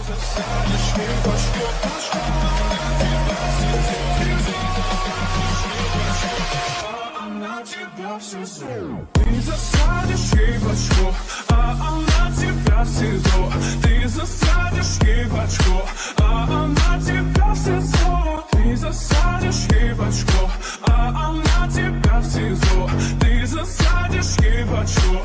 засадишь ей в очко, а она тебя в СИЗО. Ты засадишь ей в очко, а она тебя в СИЗО. Ты засадишь ей в очко, а она тебя в СИЗО. Ты засадишь ей в очко, а она тебя в СИЗО. Ты засадишь ей в очко.